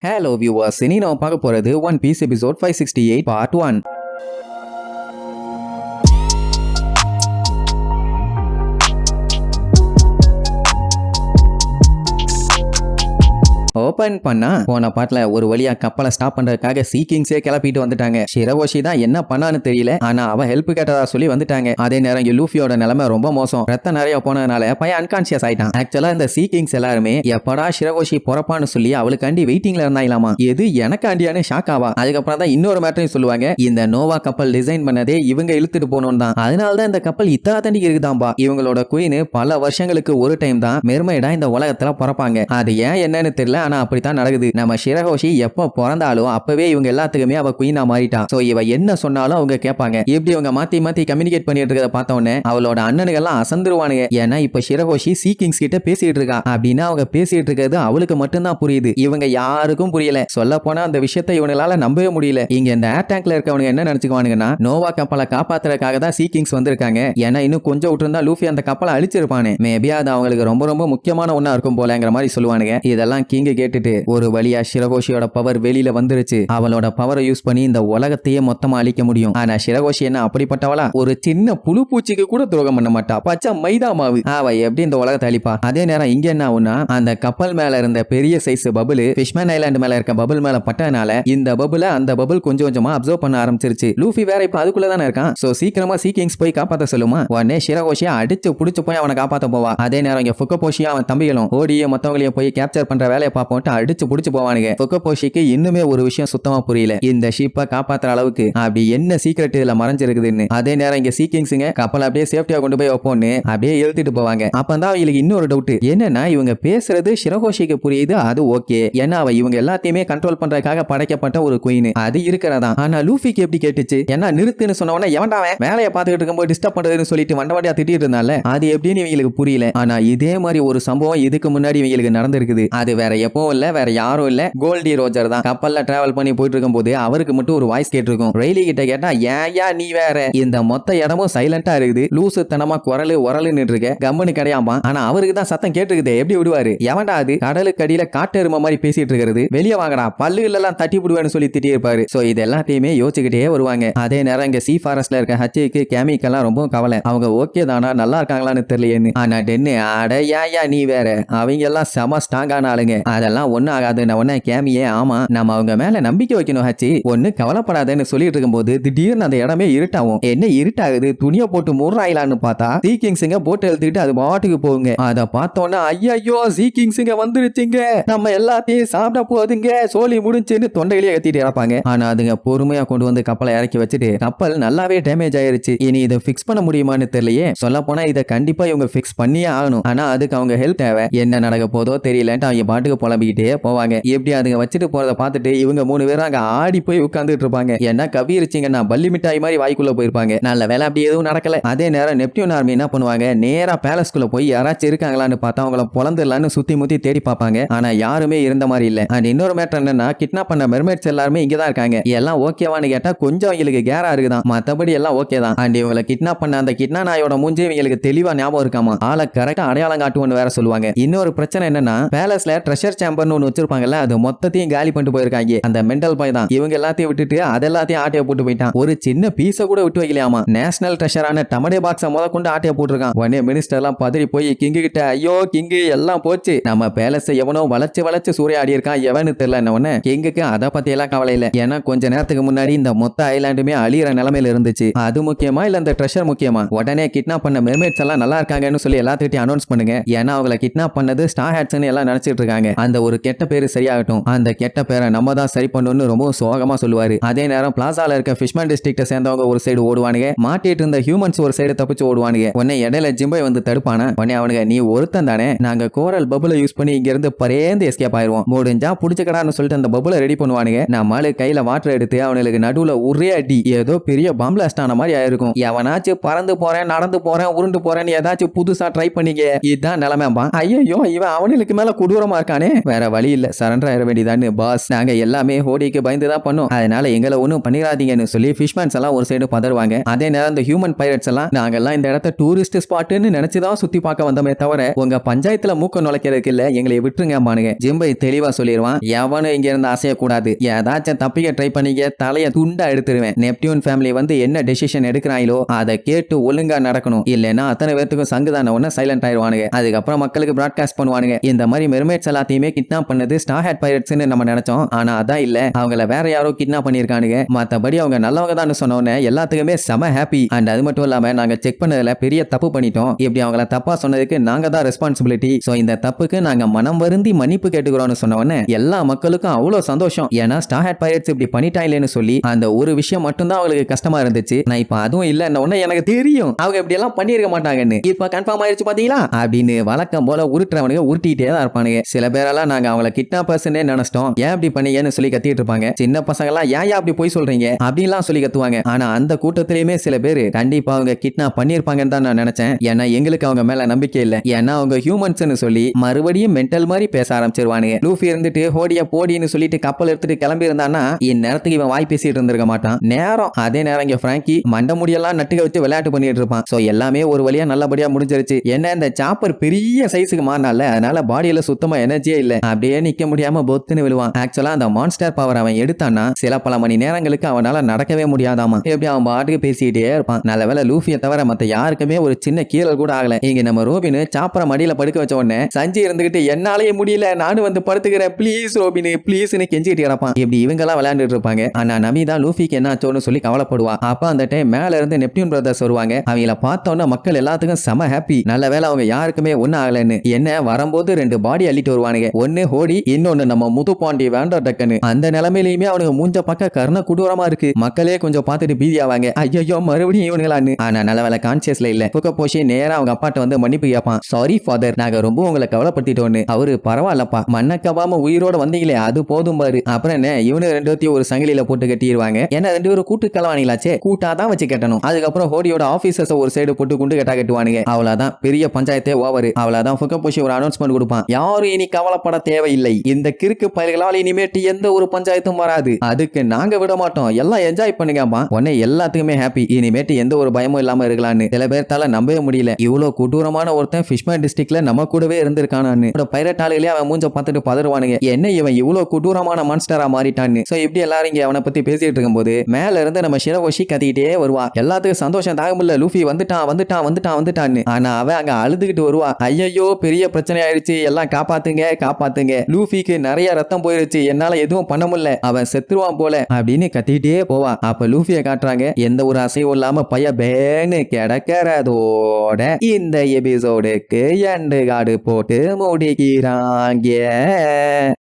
Hello viewers, இனி நம்ம பார்க்க போறது One Piece episode 568 part 1. Open பண்ணா போன பாட்டுல ஒரு வழியா கப்பலை ஸ்டாப் பண்றதுக்காக சீக்கிங்ஸே கிளப்பிட்டு வந்துட்டாங்க. ஷிரவோஷி தான் என்ன பண்ணான்னு தெரியல, ஆனா அவ ஹெல்ப் கேட்டதா சொல்லி வந்துட்டாங்க. அதே நேரம் லூஃபியோட நிலைமை ரொம்ப மோசம். ரத்தம் நிறைய போனதுனால பையன் அன்கான்சியஸ் ஆயிட்டான். ஆக்சுவலா இந்த சீக்கிங்ஸ் எல்லாருமே எப்படா ஷிரவோஷி பொறப்பான்னு சொல்லி அவளுக்காண்டி வெயிட்டிங்ல இருந்தாங்களாமா. எது எனக்காண்டியானு ஷாக் ஆவா. அதுக்கப்புறம் தான் இன்னொரு மேட்டரையும் சொல்லுவாங்க. இந்த நோவா கப்பல் டிசைன் பண்ணதே இவங்க இழுத்துட்டு போனோம் தான். அதனாலதான் இந்த கப்பல் இத்தாதண்டி இருக்குதாம்பா. இவங்களோட குயின் பல வருஷங்களுக்கு ஒரு டைம் தான் மெர்மைடா இந்த உலகத்துல பிறப்பாங்க. அது ஏன் என்னன்னு தெரியல, ஆனா அப்படித்தான் நடக்குது. நம்ம ஷிரஹோஷி எப்ப பிறந்தாலும் அப்பவே இவங்க எல்லாத்துக்குமே அவ குயினா மாறிட்டா. சோ இவ என்ன சொன்னாலும் அவங்க கேட்பாங்க. இப்படி இவங்க மாத்தி மாத்தி கம்யூனிகேட் பண்ணிட்டு இருக்கத பார்த்த உடனே அவளோட அண்ணனுங்க எல்லாம் அசந்துருவானுங்க. ஏன்னா இப்ப ஷிரஹோஷி சீக்கிங்ஸ் கிட்ட பேசிட்டு இருக்கா அப்படின்னா அவங்க பேசிட்டு இருக்கிறது அவளுக்கு மட்டும்தான் புரியுது. இவங்க யாருக்கும் புரியல. சொல்ல போனா அந்த விஷயத்தை இவங்களால நம்பவே முடியல. இங்க இந்த ஏர் டேங்க்ல இருக்கவங்க என்ன நினைச்சுக்குவானுங்கன்னா நோவா கப்பலை காப்பாத்துறதுக்காக தான் சீக்கிங்ஸ் வந்திருக்காங்க. ஏன்னா இன்னும் கொஞ்சம் விட்டுருந்தா லூஃபி அந்த கப்பலை அழிச்சிருப்பானு. மேபி அது அவங்களுக்கு ரொம்ப ரொம்ப முக்கியமான ஒண்ணா இருக்கும் போலங்கிற மாதிரி சொல்லுவானுங்க. இதெல்லாம் கிங் கேட்டுட்டு ஒரு வழியா ஷிரகோஷியோட பவர் வெளியில வந்துருச்சு. அவளோட பவரை யூஸ் பண்ணி இந்த உலகத்தையே மொத்தமா அழிக்க முடியும். ஆனா ஷிரகோஷி என்ன அப்படிப்பட்டவளா? ஒரு சின்ன புழு பூச்சிக்கு கூட துரோகம் பண்ண மாட்டா. பச்சை மைதா மாவு. அவ எப்படி இந்த உலகத்தை அழிப்பா? அதே நேரம் இங்க என்ன ஆகும்னா அந்த கப்பல் மேல இருந்த பெரிய சைஸ் பபுள் ஃபிஷ்மேன் ஐலாண்ட் மேல இருக்க பபுள் மேல பட்டனால இந்த பபுள அந்த பபுள் கொஞ்சம் கொஞ்சமா அப்சர்வ் பண்ண ஆரம்பிச்சிருச்சு. லூஃபி வேற இப்ப அதுக்குள்ள தானே இருக்கான். சோ சீக்கிரமா சீக்கிங்ஸ் போய் காப்பாத்த சொல்லுமா. உடனே ஷிரகோஷியா அடிச்சு புடிச்சு போய் அவனை காப்பாத்த போவா. அதே நேரம் இங்க ஃபுக்கபோஷியா அவன் தம்பிகளும் ஓடியே மத்தவங்களையும் போய் கேப்சர் பண்ற வேலையை பார்ப்போம் அடிச்சு புடிச்சு போவானுங்க. ஃபுக்கபோஷிக்கு இன்னுமே ஒரு விஷயம் சுத்தமா புரியல. இந்த ஷிப்பை காப்பாத்துற அளவுக்கு அப்படி என்ன சீக்ரெட் இதுல மறைஞ்சிருக்குதுன்னு. அதே நேரம் இங்க சீக்கிங்ஸ்ங்க கப்பல் அப்படியே சேஃப்டியா கொண்டு போய் வைப்போம்னு அப்படியே எழுதிட்டு போவாங்க. அப்பதான் அவங்களுக்கு இன்னொரு டவுட் என்னன்னா இவங்க பேசுறது ஷிரகோஷிக்கு புரியுது, அது ஓகே. ஏன்னா அவ இவங்க எல்லாத்தையுமே கண்ட்ரோல் பண்றதுக்காக படைக்கப்பட்ட ஒரு குயின் அது இருக்கிறதா. ஆனா லூஃபிக்கு எப்படி கேட்டுச்சு? ஏன்னா நிறுத்துன்னு சொன்னவன எவன்டாவன் வேலையை பார்த்துக்கிட்டு இருக்கும்போது டிஸ்டர்ப் பண்றதுன்னு சொல்லிட்டு வண்டவாடியா திட்டிட்டு இருந்தால அது எப்படின்னு இவங்களுக்கு புரியல. ஆனா இதே மாதிரி ஒரு சம்பவம் இதுக்கு முன்னாடி இவங்களுக்கு நடந்திருக்குது. அது வேற எப்பவும் இல்ல, வேற யாரும் இல்ல, கோல்டி ரோஜர் தான். கப்பல்ல டிராவல் பண்ணி போயிட்டு இருக்கும் போது அவருக்கு மட்டும் ஒரு வாய்ஸ் கேட்டிருக்கும். ரெய்லி கிட்ட கேட்டா ஏயா நீ வேற இந்த மொத்த இடமும் சைலண்டா இருக்குது, லூசு தனமா குரலு உரலுன்னு இருக்க கம்மனு கிடையாமா. ஆனா அவருக்கு தான் சத்தம் கேட்டிருக்குது, எப்படி விடுவாரு? எவன்டா அது கடலுக்கு அடியில காட்டெருமை மாதிரி பேசிட்டு இருக்கிறது, வெளியே வாங்கடா பல்லுகள் எல்லாம் தட்டி விடுவேன்னு சொல்லி திட்டி இருப்பாரு. சோ இது எல்லாத்தையுமே யோசிச்சுக்கிட்டே வருவாங்க. அதே நேரம் இங்க சி ஃபாரஸ்ட்ல இருக்க ஹச்சிக்கு கேமிக்கெல்லாம் ரொம்ப கவலை. அவங்க ஓகே தானா நல்லா இருக்காங்களான்னு தெரியலையேன்னு. ஆனா டென்னு அட ஏயா நீ வேற அவங்க எல்லாம் செம ஸ்ட்ராங்கான ஆளுங்க, அதெல்லாம் ஒன்னும் ஆகாது. நான் ஒன்ன கேமியே ஆமா நம்ம அவங்க மேல நம்பிக்கை வைக்கணும் ஹச்சி, ஒண்ணு கவலைப்படாதேன்னு சொல்லிட்டு இருக்கும்போது திடீர்னு அந்த இடமே இருட்டாகும். என்ன இருட்டாகுது, துணியை போட்டு மூறாயிலான்னு பார்த்தா சீக்கிங்ஸுங்க போட்டு எழுத்துக்கிட்டு அது பாட்டுக்கு போகுங்க. அதை பார்த்தோன்னா ஐயோ சீக்கிங்ஸுங்க வந்துருச்சுங்க, நம்ம எல்லாத்தையும் சாப்பிட போகுதுங்க, சோழி முடிஞ்சுன்னு தொண்டையிலேயே கத்திட்டு இறப்பாங்க. ஆனா அதுங்க பொறுமையா கொண்டு வந்து கப்பலை இறக்கி வச்சுட்டு கப்பல் நல்லாவே டேமேஜ் ஆயிருச்சு. இனி இதை பிக்ஸ் பண்ண முடியுமான்னு தெரியலையே. சொல்ல போனா இதை கண்டிப்பா இவங்க பிக்ஸ் பண்ணியே ஆகணும். ஆனா அதுக்கு அவங்க ஹெல்ப் தேவை. என்ன நடக்க போதோ தெரியலன்ட்டு அவங்க பாட்டுக்கு புலம்பிக்கிட்டே போவாங்க. எப்படி அதுங்க வச்சுட்டு போறதை பார்த்துட்டு இவங்க 3 பேரும் அங்க ஆடி போய் உட்கார்ந்துட்டு இருப்பாங்க. ஏன்னா கவிரிச்சிங்கன்னா பள்ளி மிட்டாய் மாதிரி வாய்க்குள்ள போயிருப்பாங்க. நல்ல வேலை அப்படி எதுவும் நடக்கல. அதே நேரம் நெப்டியூன் ஆர்மி என்ன பண்ணுவாங்க, நேரா பேலஸ்குள்ள போய் யாராச்சும் இருக்காங்களான்னு பார்த்தா அவங்கள பொழந்துடலான்னு சுத்தி முத்தி தேடி பார்ப்பாங்க. ஆனா யாருமே இருந்த மாதிரி இல்ல. அண்ட் இன்னொரு மேட்டர் என்னன்னா கிட்னாப் பண்ண மெர்மைட்ஸ் எல்லாருமே இங்கதான் இருக்காங்க. எல்லாம் ஓகேவான்னு கேட்டா கொஞ்சம் அவங்களுக்கு கேரா இருக்குதான், மத்தபடி எல்லாம் ஓகே தான். அண்ட் இவங்களை கிட்னாப் பண்ண அந்த கிட்னா நாயோட மூஞ்சி இவங்களுக்கு தெளிவா ஞாபகம் இருக்காமா. ஆளை கரெக்டா அடையாளம் காட்டுவோன்னு வேற சொல்லுவாங்க. இன்னொரு பிரச்சனை என்னன்னா பேலஸ்ல ட்ரெஷர் சேம்பர்னு ஒன்னு வச்சிருப்பாங்கல்ல, அது மொத்தத்தையும் காலி பண்ணிட்டு போயிருக்காங்க. அந்த மெண்டல் பாய் தான் இவங்க எல்லாத்தையும் விட்டுட்டு அதெல்லாத்தையும் ஆட்டைய போட்டு போயிட்டான். ஒரு சின்ன பீஸ கூட விட்டு வைக்கலையாமா. நேஷனல் ட்ரெஷரான டமடே பாக்ஸ முத கொண்டு ஆட்டைய போட்டுருக்கான். உடனே மினிஸ்டர் எல்லாம் பதறி போய் கிங்கு கிட்ட ஐயோ கிங்கு எல்லாம் போச்சு, நம்ம பேலஸ் எவனோ வளைச்சு சூறையாடி இருக்கான், எவனு தெரியல. உடனே கிங்குக்கு அதை பத்தி எல்லாம் கவலை இல்ல. ஏன்னா கொஞ்ச நேரத்துக்கு முன்னாடி இந்த மொத்த ஐலாண்டுமே அழியிற நிலைமையில இருந்துச்சு. அது முக்கியமா இல்ல இந்த ட்ரெஷர் முக்கியமா? உடனே கிட்னாப் பண்ண மெர்மைட்ஸ் எல்லாம் நல்லா இருக்காங்கன்னு சொல்லி எல்லாத்துக்கிட்டையும் அனௌன்ஸ் பண்ணுங்க. ஏன்னா அவங்களை கிட்னாப் பண்ணது ஸ்டார் ஹேட்ஸ்னு எல்லாம் நினைச்சிட்டு இருக்காங்க. அந்த ஒரு கெட்ட பேரு சரியாகட்டும், அந்த கெட்ட பேரை நம்ம தான் சரி பண்ணணும்னு ரொம்ப சோகமா சொல்லுவாரு. அதே நேரம் பிளாசால இருக்க ஃபிஷ்மேன் டிஸ்ட்ரிக்ட சேர்ந்தவங்க ஒரு சைடு ஓடுவானுங்க, மாட்டிட்டு இருந்த ஹியூமன்ஸ் ஒரு சைடு தப்பிச்சு ஓடுவானுங்க. உடனே இடையில ஜிம்பை வந்து தடுப்பானா. உடனே அவனுங்க நீ ஒருத்தன் தானே, நாங்க கோரல் பபுளை யூஸ் பண்ணி இங்க இருந்து பரேந்து எஸ்கேப் ஆயிருவோம், முடிஞ்சா புடிச்சுக்கடான்னு சொல்லிட்டு அந்த பபுளை ரெடி பண்ணுவானுங்க. நம்மளு கையில வாட்டர் எடுத்து அவனுக்கு நடுவுல ஒரே அடி ஏதோ பெரிய பாம் பிளாஸ்ட் ஆன மாதிரி ஆயிருக்கும். எவனாச்சும் பறந்து போறேன் நடந்து போறேன் உருண்டு போறேன்னு ஏதாச்சும் புதுசா ட்ரை பண்ணிக்க, இதுதான் நிலைமைப்பா. ஐயோ இவன் அவனுக்கு மேல கொடூரமா இருக்கானே. வேற வழி இல்ல சரண்டர் ஆயிட வேண்டியதான்னு பாஸ் நாங்க எல்லாமே ஹோடிக்கு பயந்து தான் பண்ணோம், அதனால எங்களை ஒன்னும் பண்ணிடாதீங்கன்னு சொல்லி ஃபிஷ்மேன்ஸ் எல்லாம் ஒரு சைடு பதறுவாங்க. அதே நேரம் இந்த ஹியூமன் பைரட்ஸ் எல்லாம் நாங்கெல்லாம் இந்த இடத்த டூரிஸ்ட் ஸ்பாட்னு நினைச்சுதான் சுத்தி பார்க்க வந்தோமே தவிர உங்க பஞ்சாயத்துல மூக்க நுழைக்கிறதுக்கு இல்ல, எங்களை விட்டுருங்க பானுங்க. ஜிம்பை தெளிவா சொல்லிடுவான், எவனும் இங்க இருந்து அசையக்கூடாது, ஏதாச்சும் தப்பிக்க ட்ரை பண்ணிக்க தலைய துண்டா எடுத்துருவேன். நெப்டியூன் ஃபேமிலி வந்து என்ன டெசிஷன் எடுக்கிறாங்களோ அதை கேட்டு ஒழுங்கா நடக்கணும், இல்லைன்னா அத்தனை பேர்த்துக்கும் சங்குதான உடனே சைலண்ட் ஆயிடுவானுங்க. அதுக்கப்புறம் மக்களுக்கு பிராட்காஸ்ட் பண்ணுவானுங்க, இந்த மாதிரி மெர்மைட்ஸ் எல்லாத்தையுமே கிட்னாப் பண்ணது ஸ்டார் ஹேட் பைரட்ஸ்னு நம்ம நினைச்சோம், ஆனா அதான் இல்ல, அவங்கள வேற யாரோ கிட்னாப் பண்ணிருக்கானுங்க, மத்தபடி அவங்க நல்லவங்க தான் சொன்னோன்னே எல்லாத்துக்குமே செம ஹாப்பி. அண்ட் அது மட்டும் இல்லாம நாங்க செக் பண்ணதுல பெரிய தப்பு பண்ணிட்டோம், இப்படி அவங்கள தப்பா சொன்னதுக்கு நாங்க தான் ரெஸ்பான்சிபிலிட்டி, சோ இந்த தப்புக்கு நாங்க மனம் வருந்தி மன்னிப்பு கேட்டுக்கிறோம்னு சொன்னோன்னே எல்லா மக்களுக்கும் அவ்வளவு சந்தோஷம். ஏன்னா ஸ்டார் ஹேட் பைரட்ஸ் இப்படி பண்ணிட்டாங்களேன்னு சொல்லி அந்த ஒரு விஷயம் மட்டும் தான் அவங்களுக்கு கஷ்டமா இருந்துச்சு. நான் இப்ப அதுவும் இல்ல எனக்கு தெரியும் அவங்க இப்படி எல்லாம் பண்ணிருக்க மாட்டாங்கன்னு, இப்ப கன்ஃபார்ம் ஆயிருச்சு பாத்தீங்களா அப்படின்னு வழக்கம் போல உருட்டுறவனுங்க உருட்டிட்டே தான் இருப்பானுங்க. சில பேரெல்லாம் நாங்க அவங்கள கிட்னாப்பர்ஸ்னே நினைச்சிட்டோம், ஏன் இப்படி பண்ணீங்கன்னு சொல்லி கத்திட்டு இருப்பாங்க. சின்ன பசங்க எல்லாம் ஏன் அப்படி போய் சொல்றீங்க அப்படின்லாம் சொல்லி கத்துவாங்க. ஆனா அந்த கூட்டத்திலயுமே சில பேர் கண்டிப்பா அவங்க கிட்னாப் பண்ணிருப்பாங்கன்னு தான் நான் நினைச்சேன். ஏன்னா எங்களுக்கு அவங்க மேல நம்பிக்கை இல்ல, ஏன்னா அவங்க ஹியூமன்ஸ்னு சொல்லி மறுபடியும் மென்டல் மாதிரி பேச ஆரம்பிச்சிருவானுங்க. லூஃபி இருந்துட்டு ஹோடிய போடின்னு சொல்லிட்டு கப்பல் எடுத்துட்டு கிளம்பி இருந்தானா இந்நேரத்துக்கு இவன் வாய் பேசிட்டு இருந்திருக்க மாட்டான். நேரம் அதே நேரம் இங்க பிராங்கி மண்ட முடியெல்லாம் நட்டுக்க வச்சு விளையாட்டு பண்ணிட்டு இருப்பான். சோ எல்லாமே ஒரு வழியா நல்லபடியா முடிஞ்சிருச்சு. என்ன இந்த சாப்பர் பெரிய சைஸுக்கு மாறினால அதனால பாடியில சுத்தமா எனர்ஜியே இல்ல, அப்படியே நிக்க முடியாம பொத்துன்னு விழுவான். ஆக்சுவலா அந்த மான்ஸ்டர் பவர் அவன் எடுத்தான்னா சில பல மணி நேரங்களுக்கு அவனால நடக்கவே முடியாதாமா. எப்படி அவன் பாட்டுக்கு பேசிக்கிட்டே இருப்பான். நல்லவேளை லூஃபியை தவிர மத்த யாருக்குமே ஒரு சின்ன கீழல் கூட ஆகல. இங்க நம்ம ரோபின் சாப்பரை மடியில படுக்க வச்ச உடனே சஞ்சி இருந்துகிட்டு என்னாலேயே முடியல நானும் வந்து படுத்துக்கிறேன் ப்ளீஸ் ரோபின் ப்ளீஸ்னு கெஞ்சிட்டு கிடப்பான். இப்படி இவங்க எல்லாம் விளையாண்டுட்டு இருப்பாங்க. ஆனா நமி தான் லூஃபிக்கு என்ன ஆச்சோன்னு சொல்லி கவலைப்படுவா. அப்ப அந்த டைம் மேல இருந்து நெப்டியூன் பிரதர்ஸ் வருவாங்க. அவங்கள பார்த்தோன்னா மக்கள் எல்லாத்துக்கும் செம ஹாப்பி. நல்ல வேளை அவங்க யாருக்குமே ஒண்ணு ஆகலன்னு. என்ன வரும்போது 2 பாடி அள்ளிட்டு வருவானுங்க, ஒன்னு ஹோடி இன்னொன்னு நம்ம முதுபாண்டி வேண்டர் டக்குன்னு. அந்த நிலைமையிலுமே அவனுக்கு மூஞ்ச பக்க கர்ண குடூரமா இருக்கு. மக்களே கொஞ்சம் பார்த்துட்டு பீதியாவாங்க, ஐயோ மறுபடியும் இவனுங்களான்னு. ஆனா நல்ல வேளை கான்சியஸ்ல இல்ல. புக்கபோஷி நேரா அவங்க அப்பாட்ட வந்து மன்னிப்பு கேட்பான். சாரி ஃபாதர், நாங்க ரொம்ப உங்களை கவலைப்படுத்திட்டோன்னு. அவரு பரவாயில்லப்பா, மண்ணக்கவாம உயிரோட வந்தீங்களே அது போதும் பாரு. அப்புறம் என்ன இவனு 2 ஒரு சங்கிலியில போட்டு கட்டிடுவாங்க. ஏன்னா 2 பேரும் கூட்டு கலவானிங்களாச்சே, கூட்டாதான் வச்சு கட்டணும். அதுக்கப்புறம் ஹோடியோட ஆபீசர்ஸ் ஒரு சைடு போட்டு குண்டு கட்டா கட்டுவானுங்க. அவ்வளவுதான் பெரிய பஞ்சாயத்தே ஓவர். அவ்வளவுதான் புக்கபோஷி ஒரு அனௌன்ஸ்மெண்ட் கொடுப்பான், யாரும் இனி கவலைப்பட தேவையில்லை, இந்த கிறுக்கு பயல்களால் இனிமேட்டு எந்த ஒரு பஞ்சாயத்தும் வராது, அதுக்கு நாங்க விட மாட்டோம், எல்லாம் என்ஜாய் பண்ணுங்கம்மா. உடனே எல்லாத்துக்குமே ஹாப்பி, இனிமேட்டு எந்த ஒரு பயமும் இல்லாம இருக்கலாம்னு. சில பேர்த்தால நம்பவே முடியல, இவ்வளவு கொடூரமான ஒருத்தன் ஃபிஷ்மேன் டிஸ்ட்ரிக்ட்ல நம்ம கூடவே இருந்திருக்கானான்னு. பைரட் ஆளுகளே அவன் மூஞ்ச பார்த்துட்டு பதறுவானுங்க, என்ன இவன் இவ்வளவு கொடூரமான மான்ஸ்டரா மாறிட்டான்னு. சோ இப்படி எல்லாரும் இங்க அவனை பத்தி பேசிட்டு இருக்கும்போது மேல இருந்து நம்ம ஷிரவோஷி கத்திக்கிட்டே வருவா. எல்லாத்துக்கும் சந்தோஷம் தாங்க முடியல, லூஃபி வந்துட்டான்னு. ஆனா அவன் அங்க அழுதுகிட்டு வருவா, ஐயோ பெரிய பிரச்சனை ஆயிடுச்சு, எல்லாம் காப்பாத்துங்க, லூஃபிக்கு நிறைய ரத்தம் போயிருச்சு, என்னால எதுவும் பண்ண முடியல, அவன் செத்துருவான் போல அப்படின்னு கத்திட்டே போவா. அப்ப லூஃபிய காட்டுறாங்க, எந்த ஒரு அசைவும் இல்லாம பைய பேன்னு கிடக்கிறதோட இந்த எபிசோடுக்கு எண்டு கார்டு போட்டு முடிக்கிறாங்க.